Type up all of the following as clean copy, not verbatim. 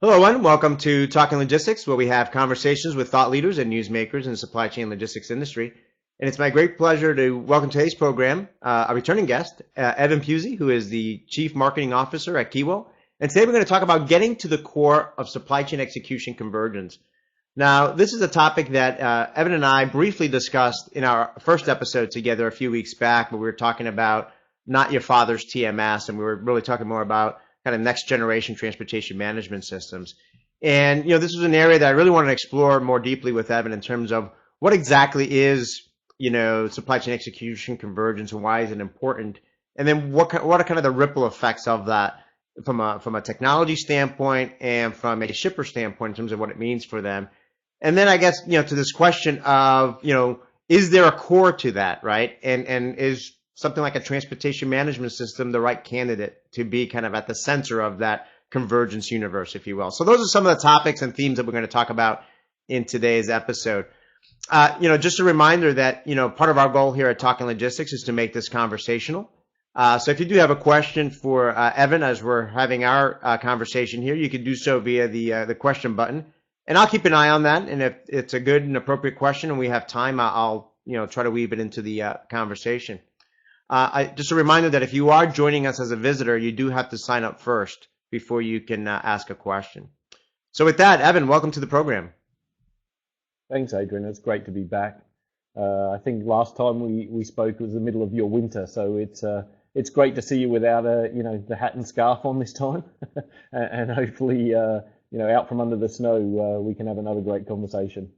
Hello, everyone. Welcome to Talking Logistics, where we have conversations with thought leaders and newsmakers in the supply chain logistics industry. And it's my great pleasure to welcome today's program a returning guest, Evan Puzey, who is the Chief Marketing Officer at Kewill. And today we're going to talk about getting to the core of supply chain execution convergence. Now, this is a topic that Evan and I briefly discussed in our first episode together a few weeks back, where we were talking about not your father's TMS, and we were really talking more about kind of next generation transportation management systems. And, this was an area that I really wanted to explore more deeply with Evan in terms of what exactly is, supply chain execution convergence and why is it important? And then what are kind of the ripple effects of that from a technology standpoint and from a shipper standpoint in terms of what it means for them. And then I guess, to this question of, is there a core to that, right? And is something like a transportation management system the right candidate to be kind of at the center of that convergence universe, if you will? So those are some of the topics and themes that we're going to talk about in today's episode. Just a reminder that, part of our goal here at Talking Logistics is to make this conversational. So if you do have a question for Evan as we're having our conversation here, you can do so via the question button. And I'll keep an eye on that. And if it's a good and appropriate question and we have time, I'll try to weave it into the conversation. Just a reminder that if you are joining us as a visitor, you do have to sign up first before you can ask a question. So with that, Evan, welcome to the program. Thanks, Adrian. It's great to be back. I think last time we spoke was the middle of your winter, so it's great to see you without the hat and scarf on this time, and hopefully out from under the snow we can have another great conversation.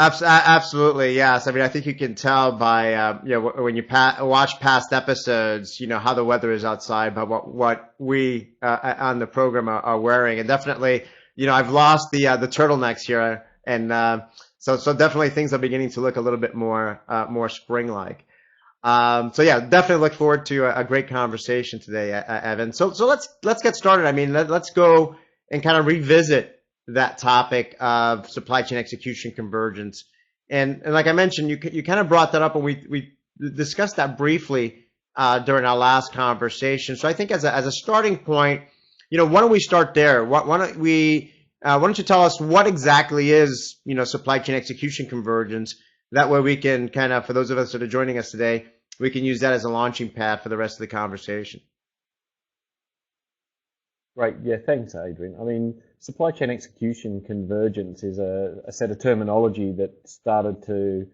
Absolutely, yes. I mean, I think you can tell by when you watch past episodes, how the weather is outside, by what we on the program are wearing, and definitely, I've lost the turtlenecks here, and so definitely things are beginning to look a little bit more spring-like. So yeah, definitely look forward to a great conversation today, Evan. So let's get started. I mean, let's go and kind of revisit that topic of supply chain execution convergence. And like I mentioned, you kind of brought that up, and we discussed that briefly during our last conversation. So I think as a starting point, why don't we start there? Why don't you tell us what exactly is, supply chain execution convergence? That way we can kind of, for those of us that are joining us today, we can use that as a launching pad for the rest of the conversation. Great. Yeah, thanks, Adrian. I mean, supply chain execution convergence is a set of terminology that started to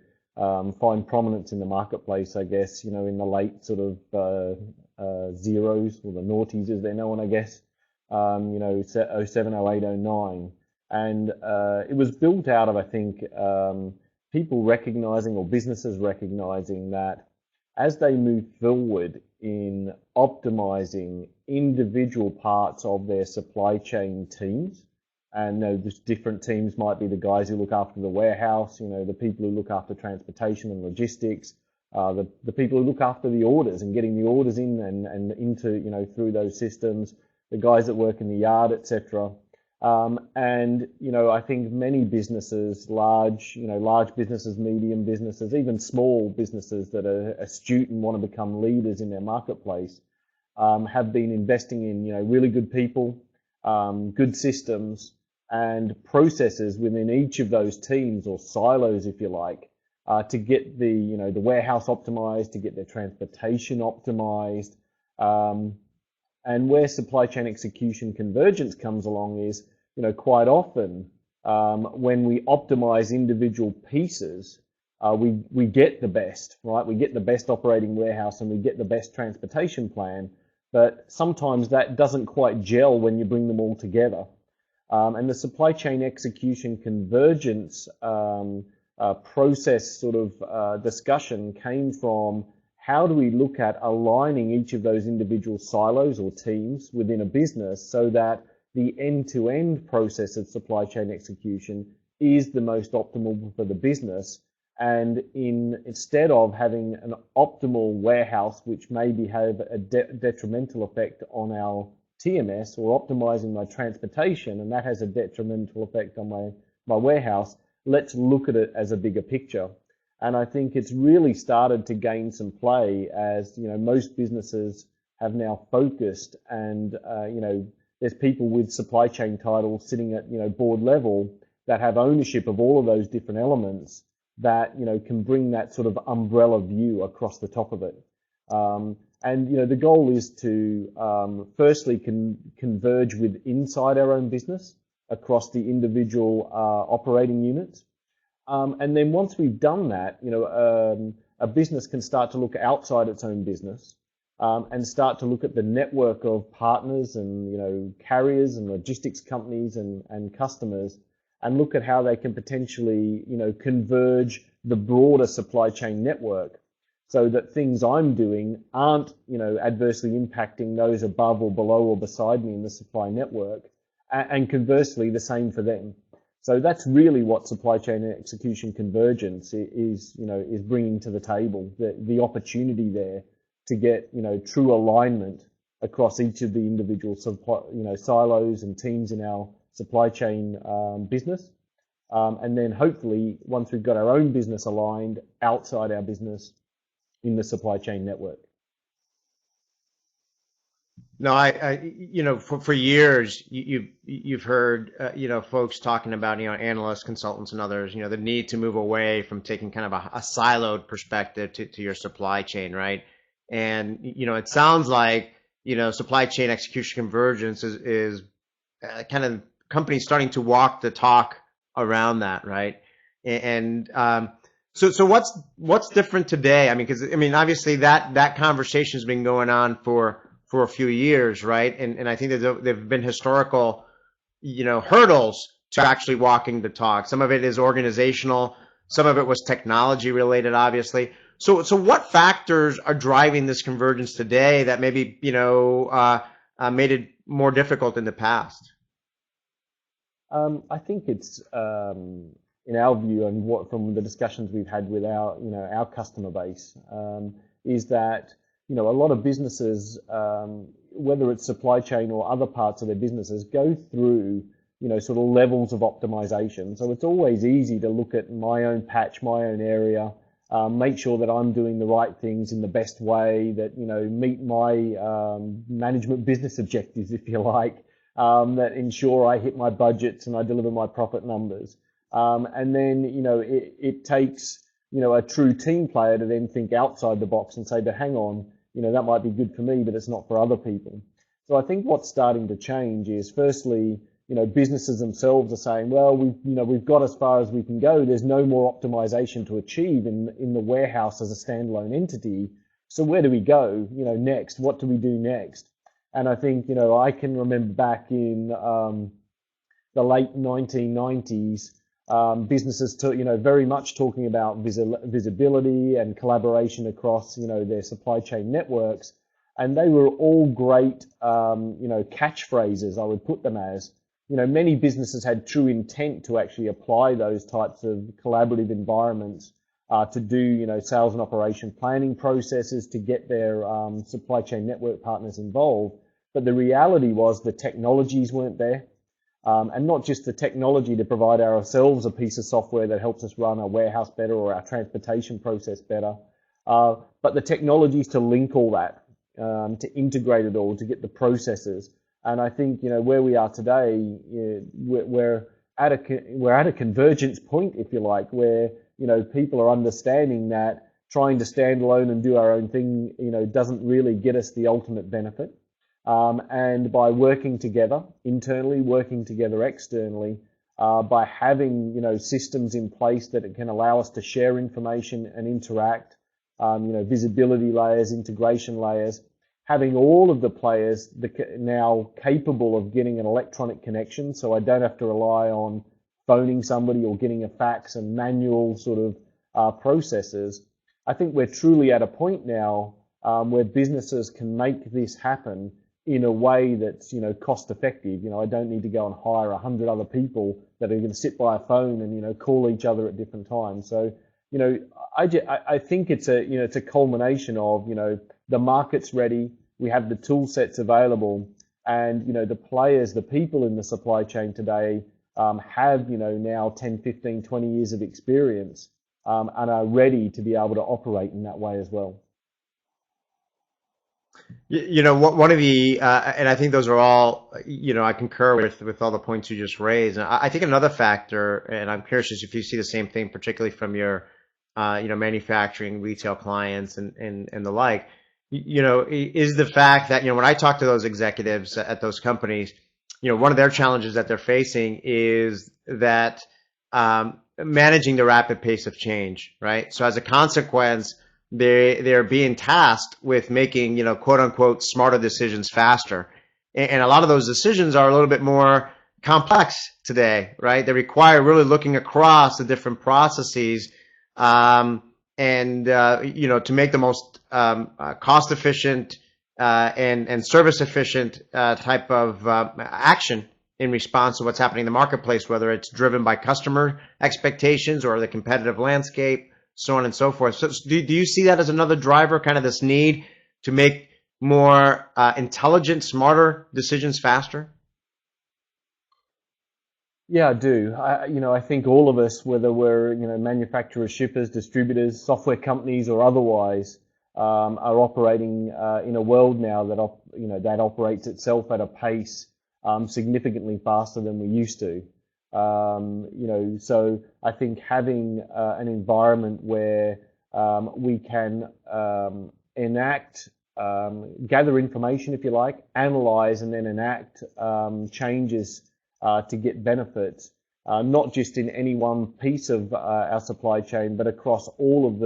find prominence in the marketplace, I guess, in the late sort of zeros, or the noughties as they're known, I guess, '07, '08, '09. And it was built out of, I think, people recognizing, or businesses recognizing, that as they move forward in optimizing individual parts of their supply chain teams, and just different teams might be the guys who look after the warehouse, the people who look after transportation and logistics, the people who look after the orders and getting the orders in and into, through those systems, the guys that work in the yard, etc. I think many businesses, large businesses, medium businesses, even small businesses that are astute and want to become leaders in their marketplace, have been investing in, really good people, good systems and processes within each of those teams, or silos, if you like, to get the warehouse optimized, to get their transportation optimized. And where supply chain execution convergence comes along is, quite often, when we optimize individual pieces, we get the best, right? We get the best operating warehouse and we get the best transportation plan, but sometimes that doesn't quite gel when you bring them all together. And the supply chain execution convergence process sort of discussion came from, how do we look at aligning each of those individual silos or teams within a business so that the end-to-end process of supply chain execution is the most optimal for the business, and instead of having an optimal warehouse which maybe have a detrimental effect on our TMS, or optimizing my transportation and that has a detrimental effect on my warehouse, let's look at it as a bigger picture. And I think it's really started to gain some play as, most businesses have now focused and, there's people with supply chain titles sitting at, board level that have ownership of all of those different elements that, can bring that sort of umbrella view across the top of it. And the goal is to firstly converge with inside our own business across the individual operating units. And then once we've done that, a business can start to look outside its own business and start to look at the network of partners and carriers and logistics companies and customers, and look at how they can potentially converge the broader supply chain network, so that things I'm doing aren't adversely impacting those above or below or beside me in the supply network, and conversely the same for them. So that's really what supply chain execution convergence is bringing to the table, the opportunity there to get true alignment across each of the individual silos and teams in our supply chain business, and then hopefully once we've got our own business aligned outside our business in the supply chain network. No, for years you've heard folks talking about analysts, consultants, and others the need to move away from taking kind of a siloed perspective to your supply chain, right? And it sounds like supply chain execution convergence is kind of companies starting to walk the talk around that, right? And so what's different today? I mean, because obviously that conversation has been going on for a few years, right? And I think that there've been historical hurdles to actually walking the talk. Some of it is organizational, some of it was technology related, obviously. So what factors are driving this convergence today that maybe made it more difficult in the past? I think it's in our view, and what from the discussions we've had with our customer base, is that a lot of businesses, whether it's supply chain or other parts of their businesses, go through sort of levels of optimization. So it's always easy to look at my own patch, my own area, make sure that I'm doing the right things in the best way, that meet my management business objectives, if you like, that ensure I hit my budgets and I deliver my profit numbers. And then it takes a true team player to then think outside the box and say, but hang on, that might be good for me, but it's not for other people. So I think what's starting to change is, firstly, businesses themselves are saying, well, we've got as far as we can go. There's no more optimization to achieve in the warehouse as a standalone entity. So where do we go, next? What do we do next? And I think, I can remember back in the late 1990s, businesses, very much talking about visibility and collaboration across, their supply chain networks. And they were all great, catchphrases, I would put them as. Many businesses had true intent to actually apply those types of collaborative environments to do, sales and operation planning processes to get their supply chain network partners involved. But the reality was the technologies weren't there. And not just the technology to provide ourselves a piece of software that helps us run our warehouse better or our transportation process better, but the technologies to link all that, to integrate it all, to get the processes. And I think where we are today, we're at a convergence point, if you like, where people are understanding that trying to stand alone and do our own thing, doesn't really get us the ultimate benefit. And by working together internally, working together externally, by having systems in place that it can allow us to share information and interact, visibility layers, integration layers, having all of the players now capable of getting an electronic connection, so I don't have to rely on phoning somebody or getting a fax and manual sort of processes. I think we're truly at a point now where businesses can make this happen in a way that's cost effective. I don't need to go and hire 100 other people that are going to sit by a phone and call each other at different times. So I think it's a culmination of the market's ready, we have the tool sets available, and the players, the people in the supply chain today have now 10, 15, 20 years of experience and are ready to be able to operate in that way as well. One of the, and I think those are all, I concur with all the points you just raised. And I think another factor, and I'm curious if you see the same thing, particularly from your, manufacturing, retail clients and the like, is the fact that, when I talk to those executives at those companies, one of their challenges that they're facing is that, managing the rapid pace of change, right? So as a consequence, they're being tasked with making, quote unquote, smarter decisions faster. And a lot of those decisions are a little bit more complex today, right? They require really looking across the different processes, and to make the most cost efficient and service efficient type of action in response to what's happening in the marketplace, whether it's driven by customer expectations or the competitive landscape, so on and so forth. So do you see that as another driver, kind of this need to make more intelligent, smarter decisions faster? Yeah, I do. I think all of us, whether we're, manufacturers, shippers, distributors, software companies, or otherwise, are operating in a world now that operates itself at a pace significantly faster than we used to. So I think having an environment where we can enact, gather information, if you like, analyze, and then enact changes to get benefits, not just in any one piece of our supply chain, but across all of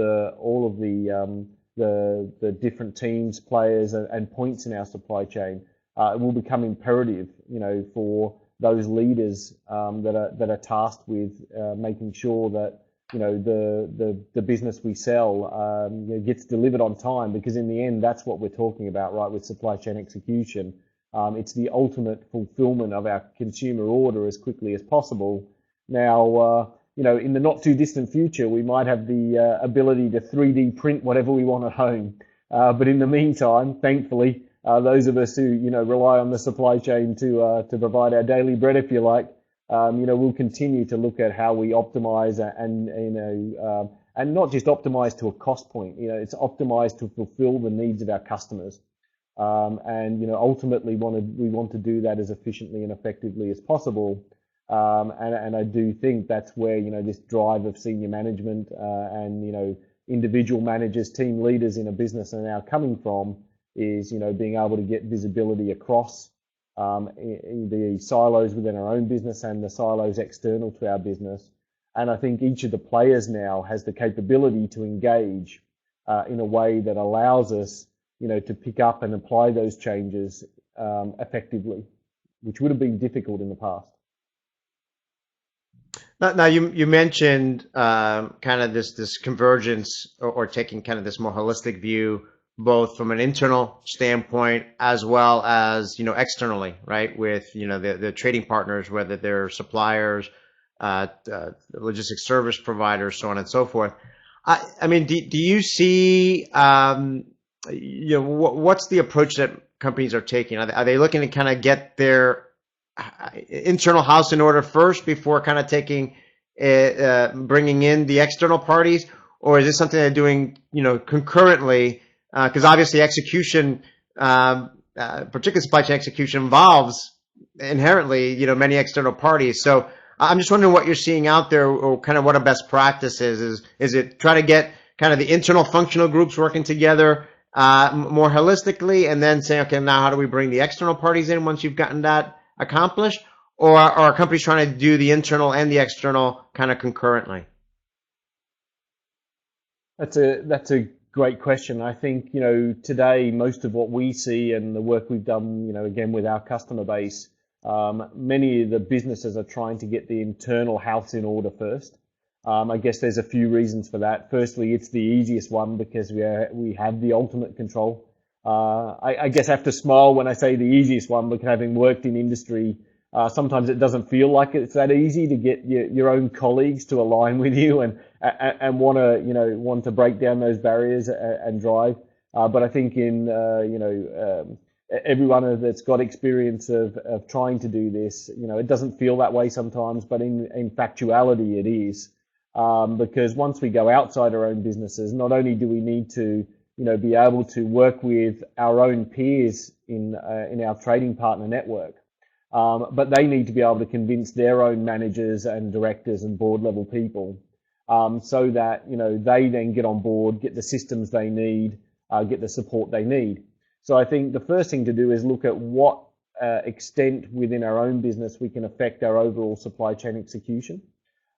the different teams, players, and points in our supply chain. It will become imperative, for those leaders that are tasked with making sure that the business we sell gets delivered on time, because in the end that's what we're talking about, right? With supply chain execution, it's the ultimate fulfillment of our consumer order as quickly as possible. Now, in the not too distant future, we might have the ability to 3D print whatever we want at home, but in the meantime, thankfully, those of us who rely on the supply chain to provide our daily bread, if you like, we'll continue to look at how we optimize and not just optimize to a cost point. It's optimized to fulfill the needs of our customers, and ultimately we want to do that as efficiently and effectively as possible. And I do think that's where this drive of senior management and individual managers, team leaders in a business are now coming from, is being able to get visibility across the silos within our own business and the silos external to our business. And I think each of the players now has the capability to engage in a way that allows us to pick up and apply those changes effectively, which would have been difficult in the past. Now you mentioned kind of this convergence, or taking kind of this more holistic view, both from an internal standpoint as well as externally, right? With the trading partners, whether they're suppliers, logistics service providers, so on and so forth. I mean, do you see what's the approach that companies are taking? Are they looking to kind of get their internal house in order first before kind of taking bringing in the external parties, or is this something they're doing concurrently? Because obviously execution, particularly supply chain execution, involves inherently many external parties. So I'm just wondering what you're seeing out there, or kind of what a best practice is. Is it try to get kind of the internal functional groups working together more holistically, and then say, okay, now how do we bring the external parties in once you've gotten that accomplished? Or are companies trying to do the internal and the external kind of concurrently? That's a great question. I think today most of what we see and the work we've done again with our customer base, many of the businesses are trying to get the internal house in order first. I guess there's a few reasons for that. Firstly, it's the easiest one because we have the ultimate control. I guess I have to smile when I say the easiest one, because having worked in industry, sometimes it doesn't feel like it's that easy to get your own colleagues to align with you and want to break down those barriers and drive. But I think in everyone that's got experience of trying to do this, it doesn't feel that way sometimes, but in factuality it is. Because once we go outside our own businesses, not only do we need to be able to work with our own peers in our trading partner network. But they need to be able to convince their own managers and directors and board level people, so that, they then get on board, get the systems they need, get the support they need. So I think the first thing to do is look at what extent within our own business we can affect our overall supply chain execution.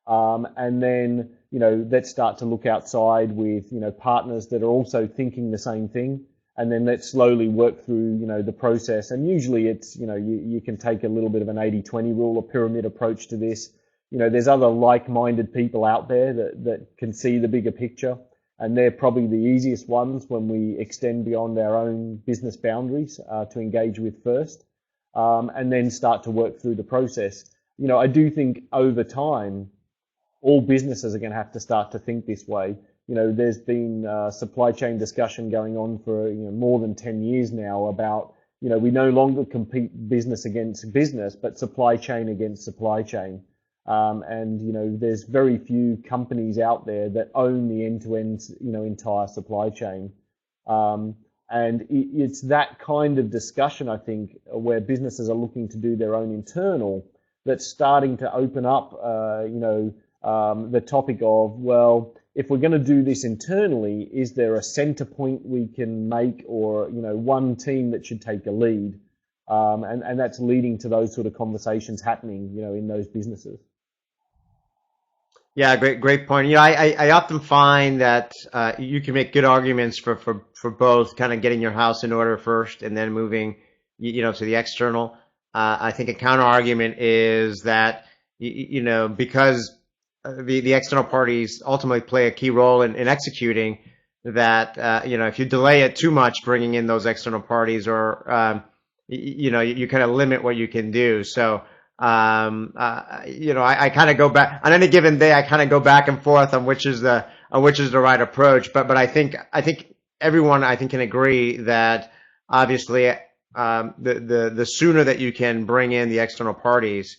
And then, let's start to look outside with, partners that are also thinking the same thing. And then let's slowly work through, the process. And usually it's, you can take a little bit of an 80-20 rule or pyramid approach to this. There's other like-minded people out there that can see the bigger picture. And they're probably the easiest ones when we extend beyond our own business boundaries to engage with first, and then start to work through the process. I do think over time, all businesses are going to have to start to think this way. There's been supply chain discussion going on for more than 10 years now about, we no longer compete business against business, but supply chain against supply chain. And there's very few companies out there that own the end-to-end, entire supply chain. And it's that kind of discussion, I think, where businesses are looking to do their own internal, that's starting to open up, the topic of, well, if we're going to do this internally, is there a center point we can make, or, one team that should take a lead? And that's leading to those sort of conversations happening, in those businesses. Yeah, great point. I often find that you can make good arguments for both, kind of getting your house in order first and then moving, to the external. I think a counter argument is that, because the external parties ultimately play a key role in executing that, if you delay it too much, bringing in those external parties, or, you kind of limit what you can do. So, I kind of go back on any given day. I kind of go back and forth on which is the right approach. But I think everyone can agree that obviously the sooner that you can bring in the external parties,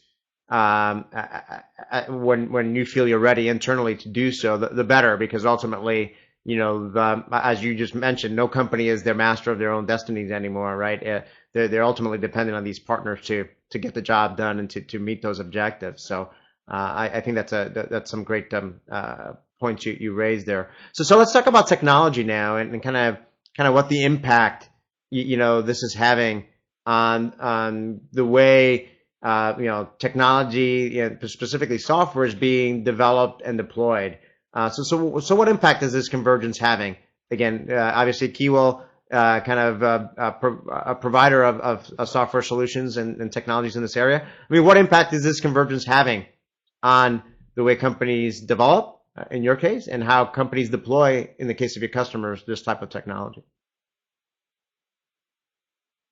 when you feel you're ready internally to do so, the better, because ultimately, as you just mentioned, no company is their master of their own destinies anymore, right? They're ultimately dependent on these partners to get the job done and to meet those objectives. So I think that's some great points you raised there. So let's talk about technology now, and kind of what the impact this is having on the way technology, specifically software, is being developed and deployed. So what impact is this convergence having? Again, obviously Kewill, a provider of software solutions and technologies in this area. I mean, what impact is this convergence having on the way companies develop, in your case, and how companies deploy, in the case of your customers, this type of technology?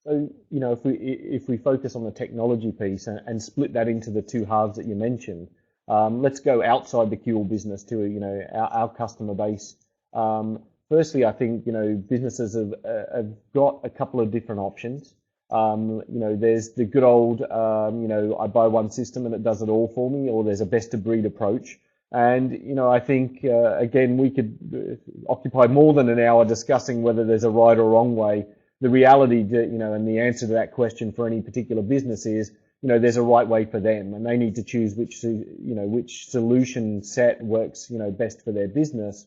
So, if we focus on the technology piece and split that into the two halves that you mentioned, let's go outside the Kewill business to, our customer base. Firstly, I think, businesses have got a couple of different options. There's the good old, I buy one system and it does it all for me, or there's a best of breed approach. And, I think, again, we could occupy more than an hour discussing whether there's a right or wrong way. The reality that, and the answer to that question for any particular business is, there's a right way for them, and they need to choose which solution set works, best for their business.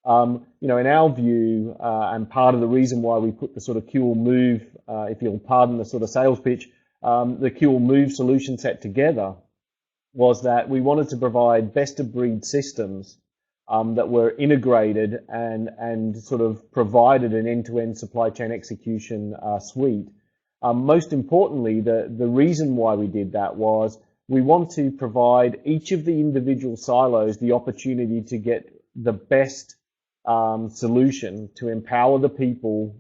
In our view, and part of the reason why we put the sort of Kewill Move, if you'll pardon the sort of sales pitch, the Kewill Move solution set together, was that we wanted to provide best of breed systems that were integrated and sort of provided an end-to-end supply chain execution suite. Most importantly, the reason why we did that was we want to provide each of the individual silos the opportunity to get the best solution to empower the people,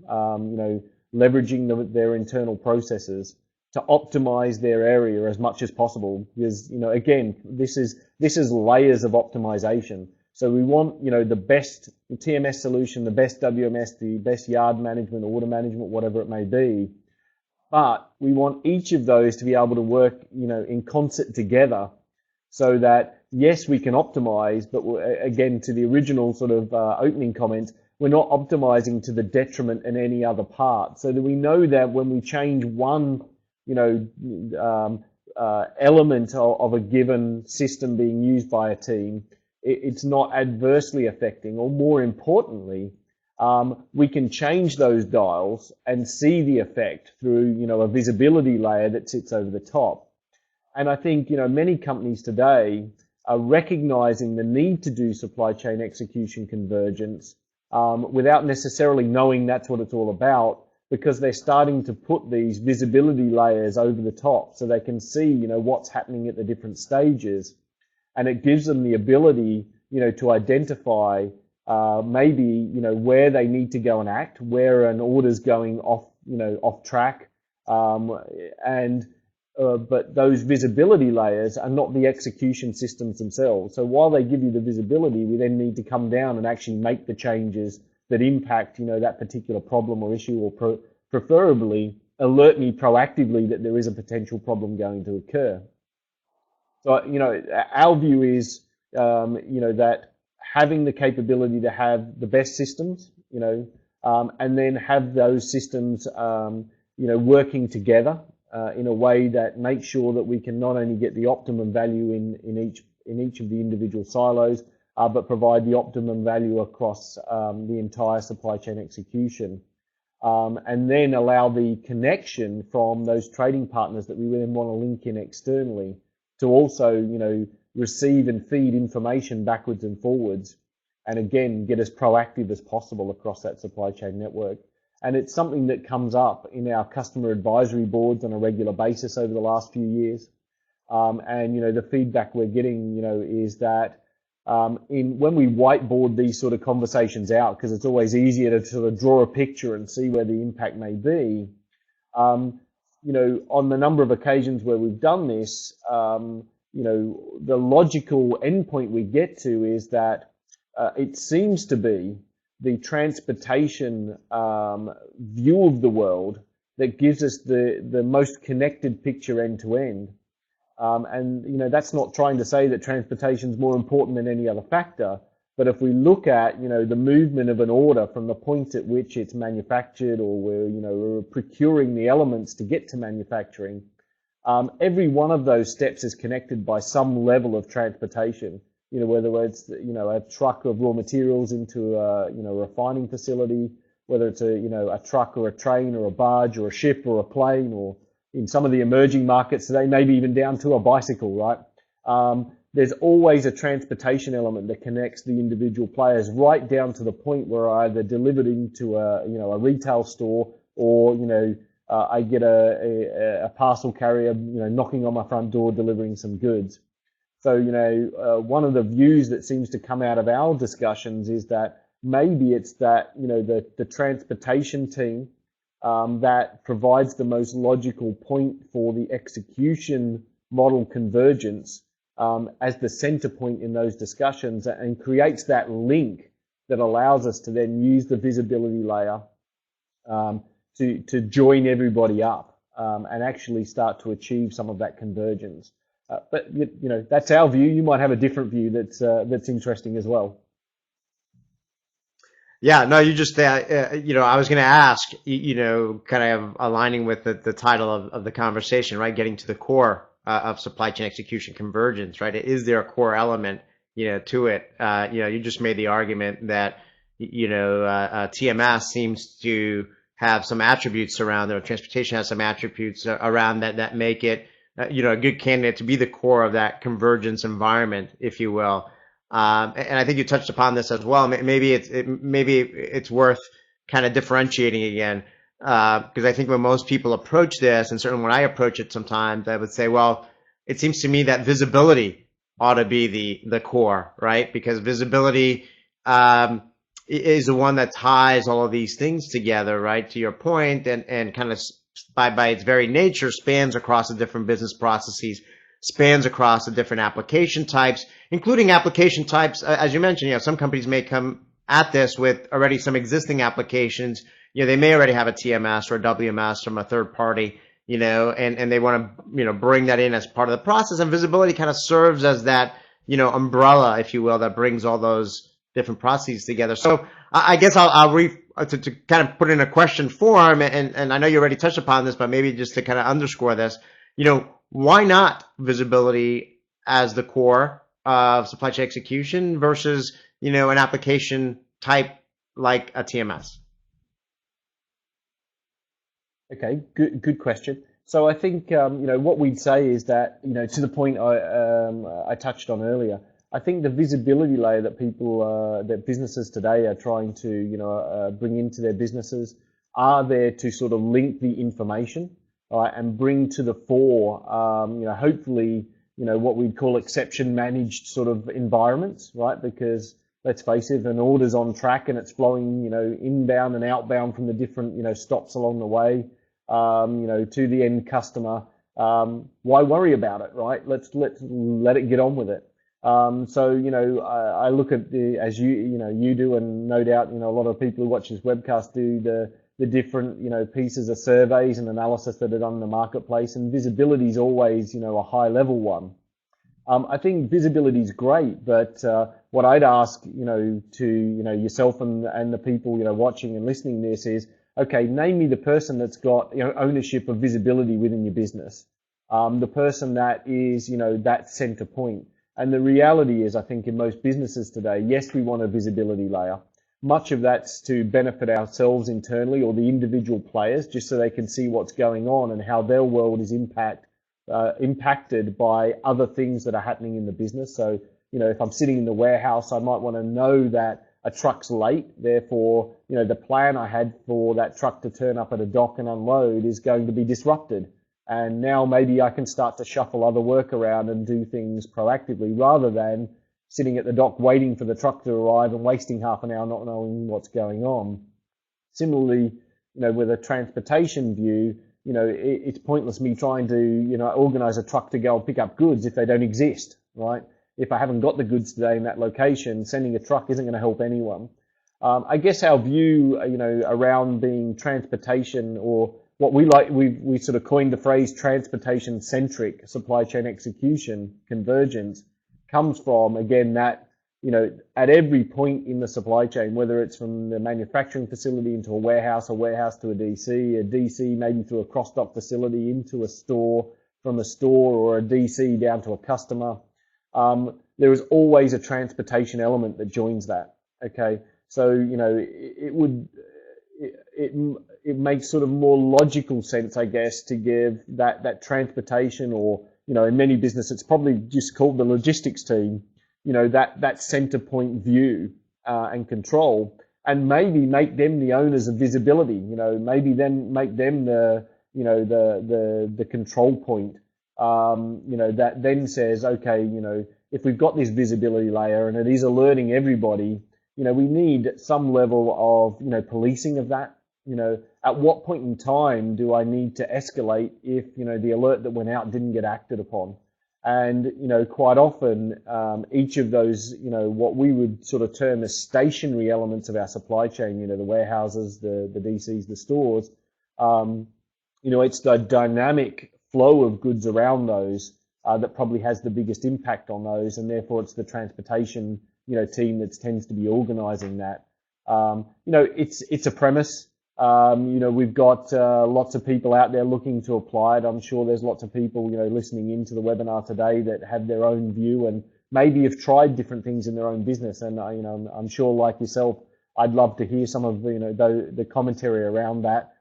leveraging their internal processes to optimize their area as much as possible. Because, again, this is layers of optimization. So we want, the best TMS solution, the best WMS, the best yard management, order management, whatever it may be. But we want each of those to be able to work, in concert together, so that, yes, we can optimize, but again, to the original sort of opening comment, we're not optimizing to the detriment in any other part. So that we know that when we change one, element of a given system being used by a team, it's not adversely affecting, or more importantly, we can change those dials and see the effect through, a visibility layer that sits over the top. And I think, many companies today are recognizing the need to do supply chain execution convergence without necessarily knowing that's what it's all about, because they're starting to put these visibility layers over the top so they can see, what's happening at the different stages. And it gives them the ability, to identify maybe, where they need to go and act, where an order's going off track. But those visibility layers are not the execution systems themselves. So while they give you the visibility, we then need to come down and actually make the changes that impact, that particular problem or issue, or preferably alert me proactively that there is a potential problem going to occur. So, our view is, that having the capability to have the best systems, and then have those systems, working together in a way that makes sure that we can not only get the optimum value in each of the individual silos, but provide the optimum value across the entire supply chain execution, and then allow the connection from those trading partners that we then want to link in externally to also, receive and feed information backwards and forwards, and again, get as proactive as possible across that supply chain network. And it's something that comes up in our customer advisory boards on a regular basis over the last few years. And, the feedback we're getting, is that when we whiteboard these sort of conversations out, because it's always easier to sort of draw a picture and see where the impact may be, on the number of occasions where we've done this, the logical endpoint we get to is that it seems to be the transportation view of the world that gives us the most connected picture end to end. And, that's not trying to say that transportation is more important than any other factor. But if we look at, the movement of an order from the point at which it's manufactured, or we're procuring the elements to get to manufacturing, every one of those steps is connected by some level of transportation. Whether it's, a truck of raw materials into a refining facility, whether it's a truck or a train or a barge or a ship or a plane, or in some of the emerging markets today, maybe even down to a bicycle, right? There's always a transportation element that connects the individual players right down to the point where I either delivered into a retail store, or, I get a parcel carrier, knocking on my front door, delivering some goods. So, one of the views that seems to come out of our discussions is that maybe it's that, the transportation team that provides the most logical point for the execution model convergence as the center point in those discussions, and creates that link that allows us to then use the visibility layer to join everybody up and actually start to achieve some of that convergence. But that's our view. You might have a different view that's interesting as well. Yeah, no, you just, I was going to ask, kind of aligning with the title of the conversation, right? Getting to the core of supply chain execution convergence, right? Is there a core element, to it? You just made the argument that, TMS seems to have some attributes around it, or transportation has some attributes around that make it, a good candidate to be the core of that convergence environment, if you will. And I think you touched upon this as well. Maybe it's worth kind of differentiating again, because I think when most people approach this, and certainly when I approach it sometimes, I would say, well, it seems to me that visibility ought to be the core, right? Because visibility is the one that ties all of these things together, right? To your point, and kind of by its very nature spans across the different business processes, spans across the different application types, including application types, as you mentioned, some companies may come at this with already some existing applications. They may already have a TMS or a WMS from a third party, and they want to, bring that in as part of the process. And visibility kind of serves as that, umbrella, if you will, that brings all those different processes together. So I guess to kind of put in a question form, and I know you already touched upon this, but maybe just to kind of underscore this, why not visibility as the core of supply chain execution versus, an application type like a TMS? Okay, good question. So I think what we'd say is that to the point I touched on earlier. I think the visibility layer that that businesses today are trying to bring into their businesses are there to sort of link the information, right, and bring to the fore hopefully what we'd call exception managed sort of environments, right? Because let's face it, if an order's on track and it's flowing inbound and outbound from the different stops along the way. To the end customer. Why worry about it, right? Let's let it get on with it. So I look at as you do, and no doubt a lot of people who watch this webcast do the different pieces of surveys and analysis that are done in the marketplace, and visibility is always a high level one. I think visibility is great, but what I'd ask to yourself and the people watching and listening to this is, okay, name me the person that's got ownership of visibility within your business, the person that is that center point. And the reality is, I think in most businesses today, yes, we want a visibility layer. Much of that's to benefit ourselves internally or the individual players, just so they can see what's going on and how their world is impacted by other things that are happening in the business. So if I'm sitting in the warehouse, I might want to know that a truck's late, therefore, the plan I had for that truck to turn up at a dock and unload is going to be disrupted. And now maybe I can start to shuffle other work around and do things proactively rather than sitting at the dock waiting for the truck to arrive and wasting half an hour not knowing what's going on. Similarly, with a transportation view, it's pointless me trying to, organize a truck to go and pick up goods if they don't exist, right? If I haven't got the goods today in that location, sending a truck isn't going to help anyone. I guess our view, around being transportation, or what we sort of coined the phrase transportation-centric supply chain execution, convergence, comes from, again, that, at every point in the supply chain, whether it's from the manufacturing facility into a warehouse to a DC maybe through a cross-dock facility into a store, from a store or a DC down to a customer. There is always a transportation element that joins that. Okay, so it makes sort of more logical sense, I guess, to give that transportation, or in many businesses it's probably just called the logistics team, that center point view and control, and maybe make them the owners of visibility. Maybe then make them the control point. That then says, okay, if we've got this visibility layer and it is alerting everybody, we need some level of, policing of that. At what point in time do I need to escalate if, the alert that went out didn't get acted upon? And, quite often, each of those, what we would sort of term as stationary elements of our supply chain, the warehouses, the DCs, the stores, it's the dynamic flow of goods around those that probably has the biggest impact on those, and therefore it's the transportation team that tends to be organizing that. It's a premise. We've got lots of people out there looking to apply it. I'm sure there's lots of people listening into the webinar today that have their own view and maybe have tried different things in their own business. And I'm sure, like yourself, I'd love to hear some of the commentary around that.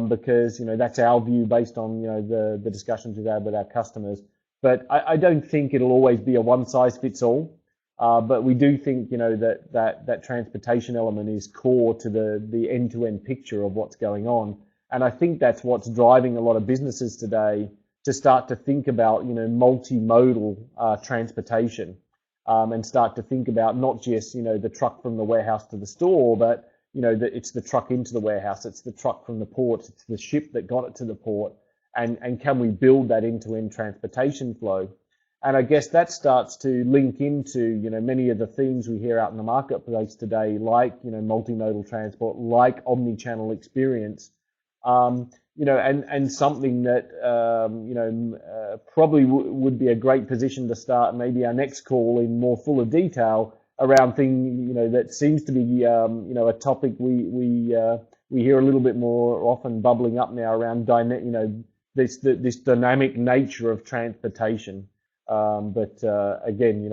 Because that's our view based on the discussions we've had with our customers. But I don't think it'll always be a one size fits all. But we do think that transportation element is core to the end-to-end picture of what's going on. And I think that's what's driving a lot of businesses today to start to think about multimodal transportation, and start to think about not just the truck from the warehouse to the store, but it's the truck into the warehouse, it's the truck from the port, it's the ship that got it to the port, and can we build that end-to-end transportation flow? And I guess that starts to link into, many of the themes we hear out in the marketplace today, like, multimodal transport, like omni-channel experience, and something that, probably would be a great position to start maybe our next call in more fuller detail around thing, that seems to be, a topic we hear a little bit more often bubbling up now around, this dynamic nature of transportation. But again,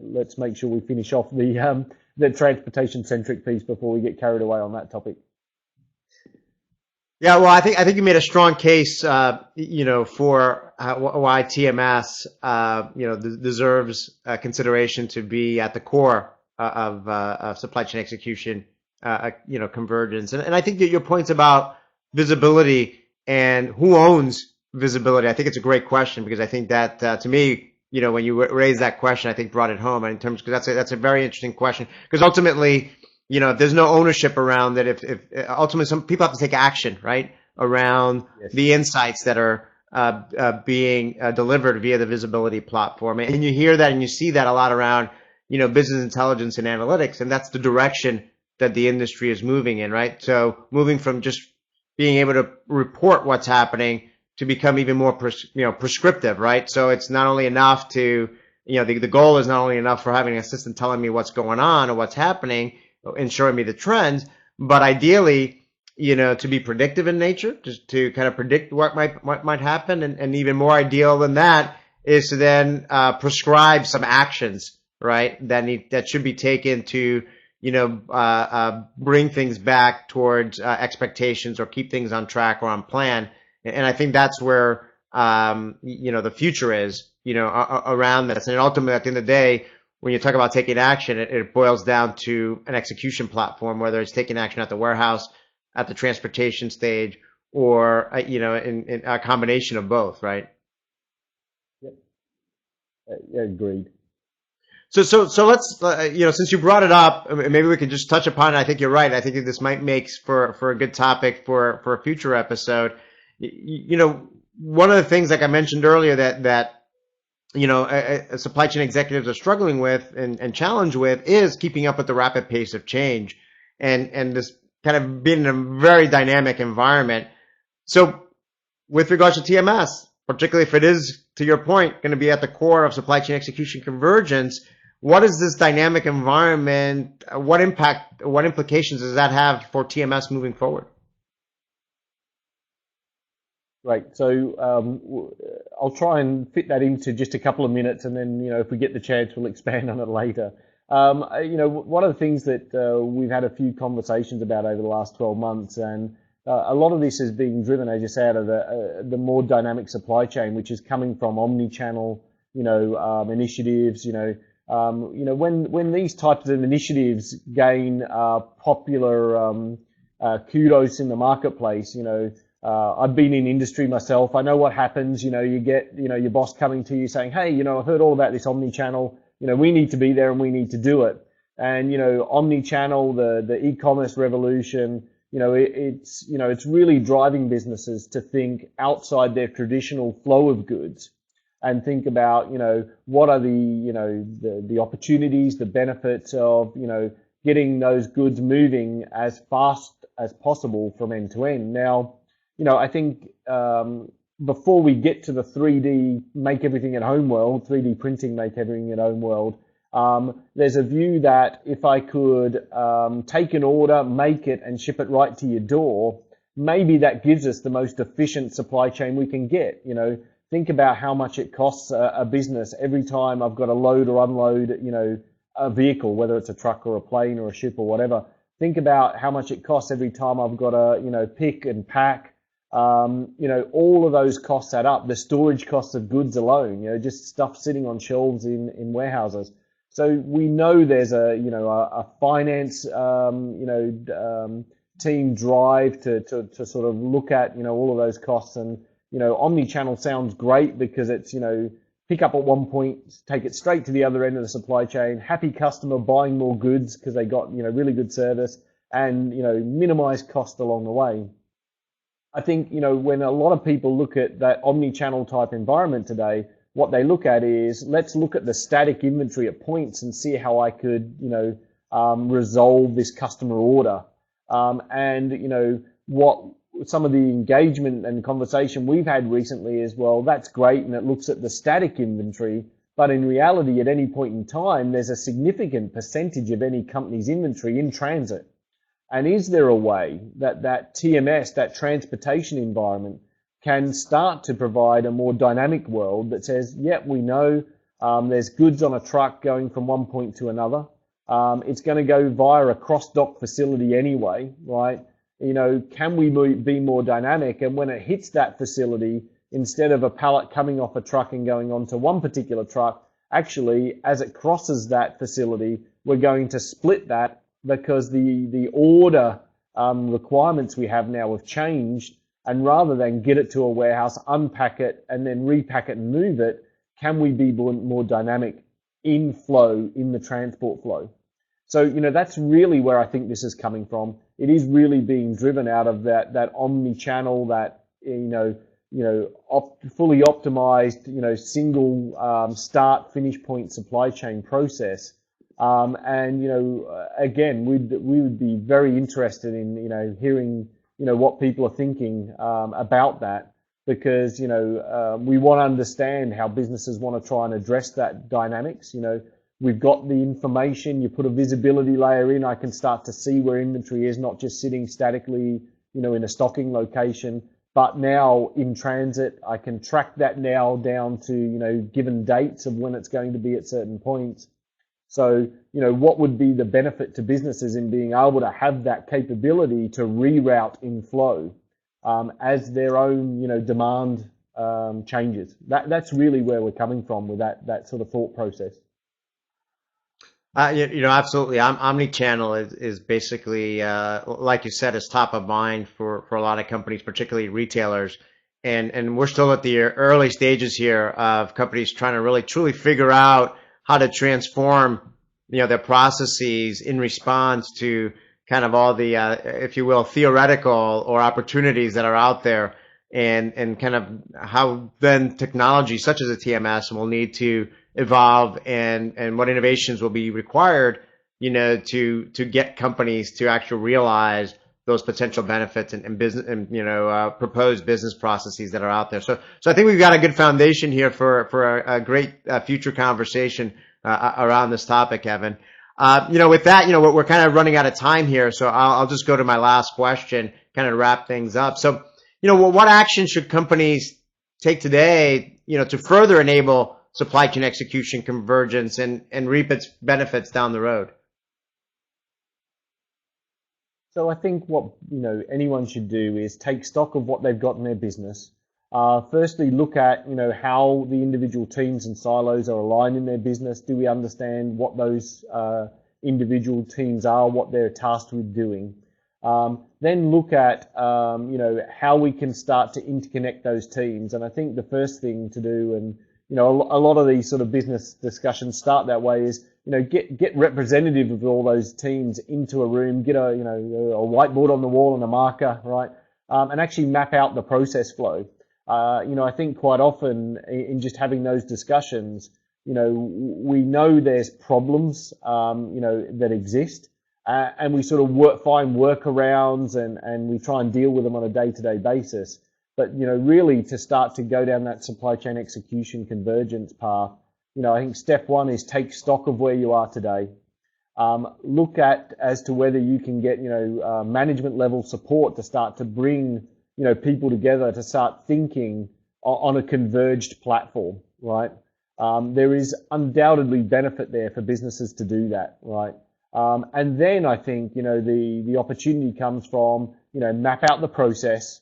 let's make sure we finish off the transportation-centric piece before we get carried away on that topic. Yeah, well, I think you made a strong case, for why TMS, deserves consideration to be at the core of supply chain execution, convergence. And I think that your points about visibility and who owns visibility, I think it's a great question, because I think that, to me, when you raise that question, I think brought it home in terms, because that's a very interesting question, because ultimately, if there's no ownership around that, if ultimately some people have to take action, right, around Yes. the insights that are being delivered via the visibility platform. And you hear that and you see that a lot around, business intelligence and analytics, and that's the direction that the industry is moving in, right? So moving from just being able to report what's happening to become even more prescriptive, right? So it's not only enough to, the goal is not only enough for having an assistant telling me what's going on or what's happening and showing me the trends, but ideally, to be predictive in nature, just to kind of predict what might happen, and even more ideal than that is to then prescribe some actions, right? That should be taken to bring things back towards expectations or keep things on track or on plan. And I think that's where the future is, around this. And ultimately, at the end of the day, when you talk about taking action, it boils down to an execution platform, whether it's taking action at the warehouse, at the transportation stage, or in a combination of both, right? Yep. Yeah, agreed. So let's since you brought it up, maybe we can just touch upon it. I think you're right. I think this might make for a good topic for a future episode. One of the things, like I mentioned earlier, that supply chain executives are struggling with and challenged with is keeping up with the rapid pace of change, and this kind of being in a very dynamic environment. So with regards to TMS, particularly if it is, to your point, going to be at the core of supply chain execution convergence, what is this dynamic environment? What implications does that have for TMS moving forward? Right. So I'll try and fit that into just a couple of minutes, and then if we get the chance, we'll expand on it later. One of the things that we've had a few conversations about over the last 12 months, and a lot of this is being driven, as you say, out of the more dynamic supply chain, which is coming from omni-channel, initiatives. When these types of initiatives gain popular kudos in the marketplace, I've been in industry myself. I know what happens. You get, your boss coming to you saying, "Hey, I've heard all about this omni-channel. We need to be there and we need to do it." And, omni-channel, the e-commerce revolution, it's really driving businesses to think outside their traditional flow of goods and think about, what are the opportunities, the benefits of, getting those goods moving as fast as possible from end to end. Now, I think before we get to the 3D make everything at home world, 3D printing make everything at home world, there's a view that if I could take an order, make it, and ship it right to your door, maybe that gives us the most efficient supply chain we can get. Think about how much it costs a business every time I've got to load or unload, a vehicle, whether it's a truck or a plane or a ship or whatever. Think about how much it costs every time I've got to, pick and pack. All of those costs add up. The storage costs of goods alone, just stuff sitting on shelves in warehouses. So we know there's a finance, team drive to sort of look at, all of those costs. And, omni-channel sounds great because it's, pick up at one point, take it straight to the other end of the supply chain, happy customer buying more goods because they got, really good service, and, minimize cost along the way. I think, when a lot of people look at that omni-channel type environment today, what they look at is, let's look at the static inventory at points and see how I could, resolve this customer order. What some of the engagement and conversation we've had recently is, well, that's great, and it looks at the static inventory, But in reality, at any point in time, there's a significant percentage of any company's inventory in transit. And is there a way that that TMS, that transportation environment, can start to provide a more dynamic world that says, yep, we know there's goods on a truck going from one point to another. It's going to go via a cross-dock facility anyway, right? You know, can we be more dynamic? And when it hits that facility, instead of a pallet coming off a truck and going onto one particular truck, actually, as it crosses that facility, we're going to split that because the order requirements we have now have changed. And rather than get it to a warehouse, unpack it, and then repack it and move it, can we be more dynamic in flow, in the transport flow? So, you know, that's really where I think this is coming from. It is really being driven out of that omni-channel, that, fully optimized, single start, finish point supply chain process. Again, we would be very interested in, hearing, what people are thinking about that, because, we want to understand how businesses want to try and address that dynamics. We've got the information, you put a visibility layer in, I can start to see where inventory is, not just sitting statically, in a stocking location, but now in transit, I can track that now down to, given dates of when it's going to be at certain points. So, what would be the benefit to businesses in being able to have that capability to reroute in flow as their own, demand changes? That's really where we're coming from with that sort of thought process. Absolutely. Omni-channel is basically, like you said, is top of mind for a lot of companies, particularly retailers. And we're still at the early stages here of companies trying to really truly figure out how to transform, their processes in response to kind of all the, if you will, theoretical or opportunities that are out there, and kind of how then technology such as a TMS will need to evolve, and what innovations will be required, to get companies to actually realize those potential benefits and business and proposed business processes that are out there. So I think we've got a good foundation here for a great future conversation around this topic, Kevin. With that, we're kind of running out of time here, so I'll just go to my last question, kind of wrap things up. So, what action should companies take today, to further enable supply chain execution convergence and reap its benefits down the road? So I think what anyone should do is take stock of what they've got in their business. Firstly, look at how the individual teams and silos are aligned in their business. Do we understand what those individual teams are, what they're tasked with doing? Then look at how we can start to interconnect those teams. And I think the first thing to do, and a lot of these sort of business discussions start that way, is get representative of all those teams into a room, get a whiteboard on the wall and a marker, right, and actually map out the process flow. I think quite often in just having those discussions, we know there's problems, that exist, and we sort of find workarounds and we try and deal with them on a day-to-day basis. But, really to start to go down that supply chain execution convergence path, I think step one is take stock of where you are today. Look at as to whether you can get, management level support to start to bring, people together to start thinking on a converged platform, right? There is undoubtedly benefit there for businesses to do that, right? And then I think, the opportunity comes from, map out the process,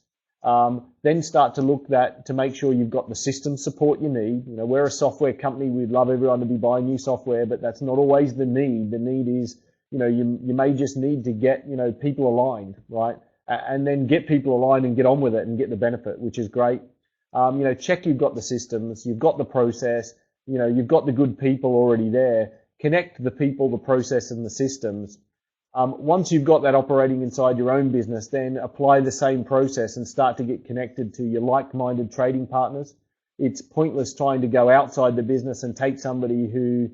then start to look to make sure you've got the system support you need. We're a software company. We'd love everyone to be buying new software, but that's not always the need. The need is, you may just need to get, people aligned, right? And then get people aligned and get on with it and get the benefit, which is great. Check you've got the systems, you've got the process, you've got the good people already there. Connect the people, the process, and the systems. Once you've got that operating inside your own business, then apply the same process and start to get connected to your like-minded trading partners. It's pointless trying to go outside the business and take somebody who,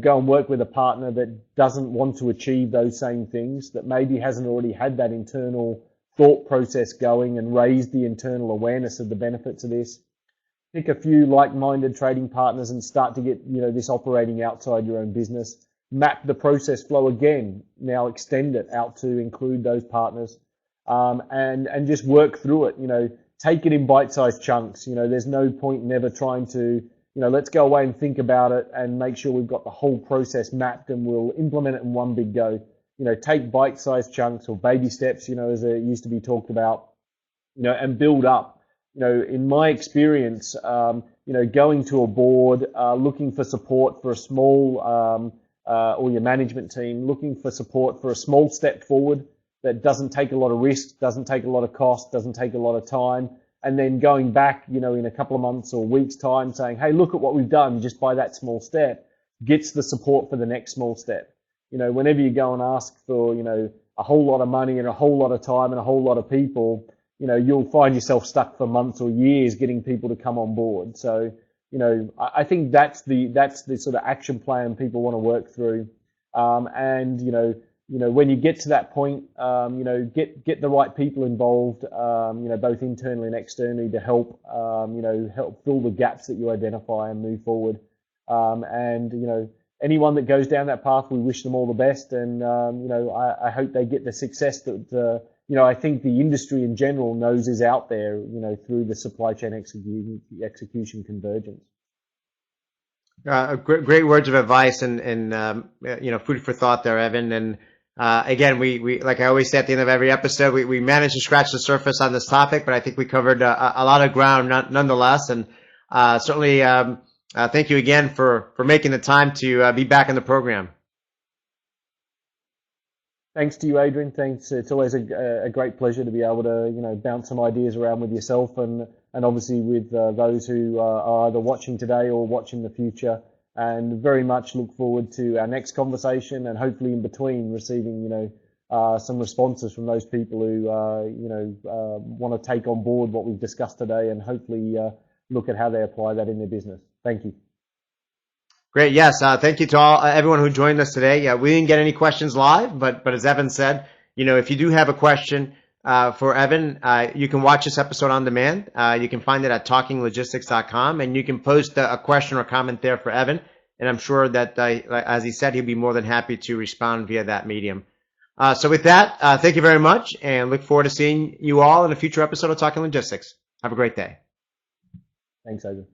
go and work with a partner that doesn't want to achieve those same things, that maybe hasn't already had that internal thought process going and raised the internal awareness of the benefits of this. pick a few like-minded trading partners and start to get, this operating outside your own business. Map the process flow again. Now extend it out to include those partners, and just work through it. Take it in bite-sized chunks. There's no point in ever trying to, let's go away and think about it and make sure we've got the whole process mapped and we'll implement it in one big go. Take bite-sized chunks or baby steps, as it used to be talked about, and build up. In my experience, going to a board, looking for support for a small, or your management team, looking for support for a small step forward that doesn't take a lot of risk, doesn't take a lot of cost, doesn't take a lot of time, and then going back, in a couple of months or weeks' time saying, hey, look at what we've done just by that small step, gets the support for the next small step. Whenever you go and ask for, a whole lot of money and a whole lot of time and a whole lot of people, you'll find yourself stuck for months or years getting people to come on board. So, I think that's the sort of action plan people want to work through. And, when you get to that point, get the right people involved, both internally and externally to help, help fill the gaps that you identify and move forward. And, anyone that goes down that path, we wish them all the best. And, I hope they get the success that, I think the industry in general knows is out there, through the supply chain execution convergence. Great words of advice and food for thought there, Evan. And again, we like I always say at the end of every episode, we managed to scratch the surface on this topic, but I think we covered a lot of ground nonetheless. And certainly thank you again for making the time to be back in the program. Thanks to you, Adrian. Thanks. It's always a great pleasure to be able to, bounce some ideas around with yourself and obviously with those who are either watching today or watching in the future. And very much look forward to our next conversation and hopefully in between receiving, some responses from those people who, want to take on board what we've discussed today and hopefully look at how they apply that in their business. Thank you. Great. Yes. Thank you to everyone who joined us today. We didn't get any questions live, but as Evan said, if you do have a question for Evan, you can watch this episode on demand. You can find it at talkinglogistics.com, and you can post a question or comment there for Evan. And I'm sure that, as he said, he'll be more than happy to respond via that medium. So with that, thank you very much, and look forward to seeing you all in a future episode of Talking Logistics. Have a great day. Thanks, Adrian.